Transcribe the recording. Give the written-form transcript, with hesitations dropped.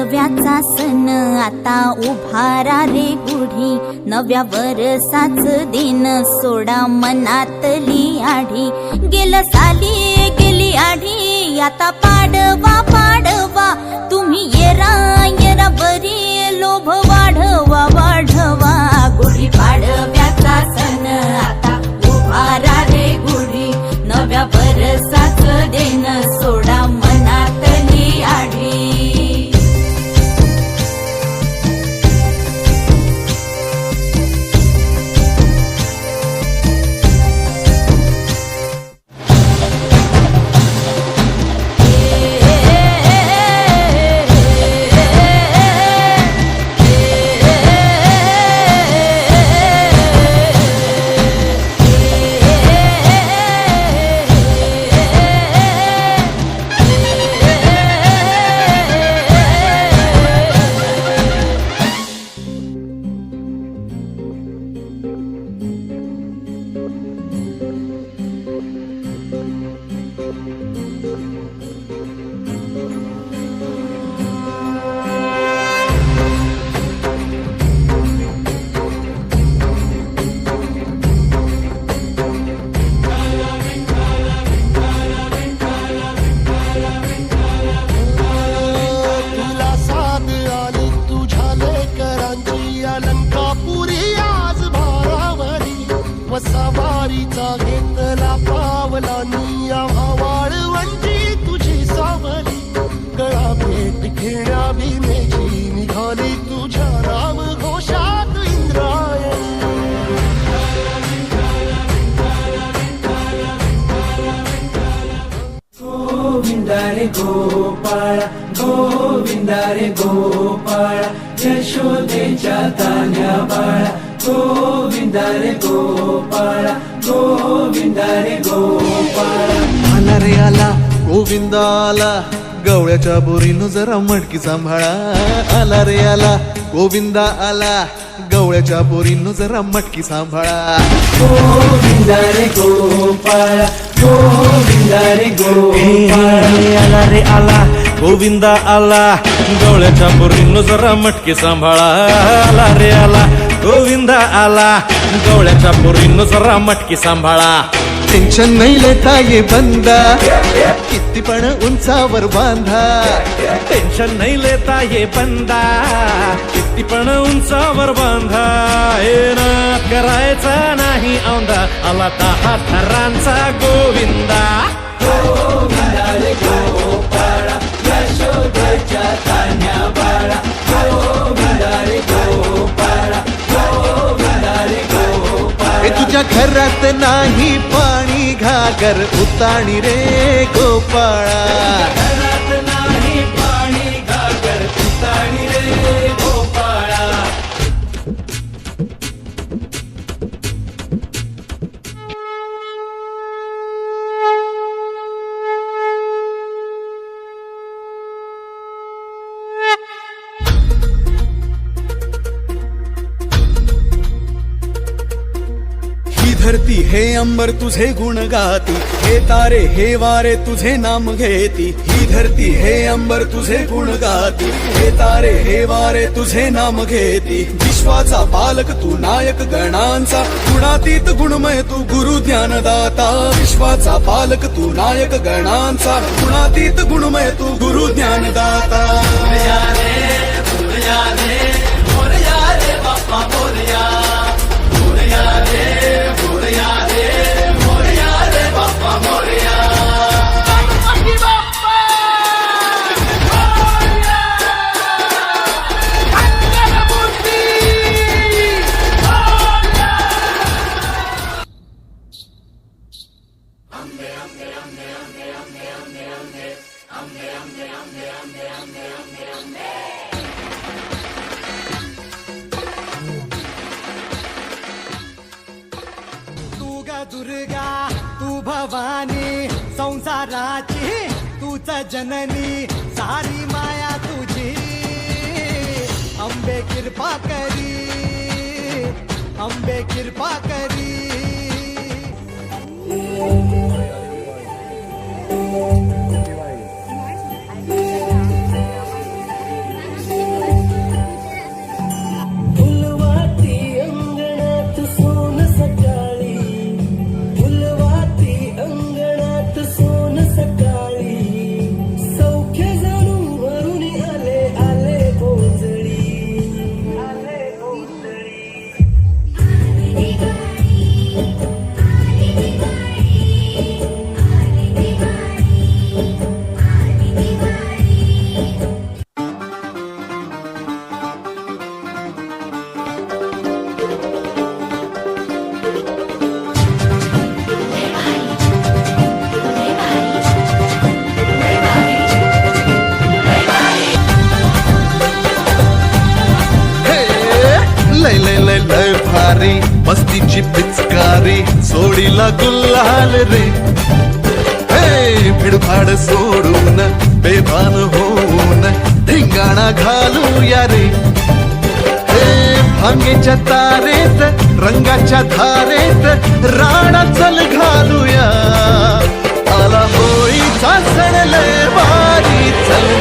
पाडव्याचा सण आता उभारा रे गुढी, नव्या वरसाच दिन सोडा मनातली आढी. गेलं साली गेली आढी, आता पाडवा पाडवा, तुम्ही येरा येरा बरी, लोभ वाढवा वाढवा. गुढी पाडव्याचा सण आता उभारा रे गुढी, नव्या वरसाच दिन सोडा मनातली आढी. सवारीचा घेतला पावला निया वाळवंटी तुझी सावली, गळा भेट घेण्या भीमेची निघाली तुझ्या राम घोषात इंद्रायणी. गोविंदा रे गोपाळा, गोविंदा रे गोपाळा, यशोदेच्या तान्या बाळा. गोविंदा रे गोपाळा, गोविंदा रे गोपाळा. आला रे आला गोविंदा आला, गवळ्याच्या बोरीनं जरा मटकी सांभाळा. आला रे आला गोविंदा आला, गवळ्याच्या बोरीनं जरा मटकी सांभाळा. गोविंदा रे गोपाळा, गोविंदा रे गोपाळा. आला रे आला गोविंदा आला, गवळ्याच्या बोरीनं जरा मटकी सांभाळा. आला रे आला गोविंदा आला, गवळ्याच्या बोरीनं जरा मटकी सांभाळा. टेन्शन नाही लेता ये बंदा, किती पण उंचावर बांधा. टेन्शन नाही लेता ये बंदा, किती पण उंचावर बांधा. हे ना करायचा नाही औंधा, आला 10 थरांचा गोविंदा. गोविंदा रे गोपाळा, यशोदेच्या तान्या बाळा. गोविंदा रे गोपाळा, गोविंदा रे गोपाळा. तुझ्या घरात नाही पाणी घागर उताणी रे गोपाळा. घरात नाही पाणी घागर उताणी रे गोपाळा. धरती हे अंबर तुझे गुण गाती, हे तारे हे वारे तुझे नाम घेती. ही धरती हे अंबर तुझे गुण गाती, हे तारे हे वारे तुझे नाम घेती. विश्वाचा पालक तू नायक गणांचा, गुणातीत गुणमय तू गुरु ज्ञानदाता. विश्वाचा पालक तू नायक गणांचा, गुणातीत गुणमय तू गुरु ज्ञानदाता. दुर्गा तू भवानी संसाराची तूच जननी, सारी माया तुझी. अंबे कृपा करी, अंबे कृपा करी. लय लय लय लय भारी मस्तीची पिचकारी सोडीला गुल्हाल रे हे भिडभाड सोडून बेभान होऊन धिंगाणा घालूया रे हे भांगेच्या तारेत रंगाच्या धारेत राणा चल घालूया आला होळीचा सण लय भारी चल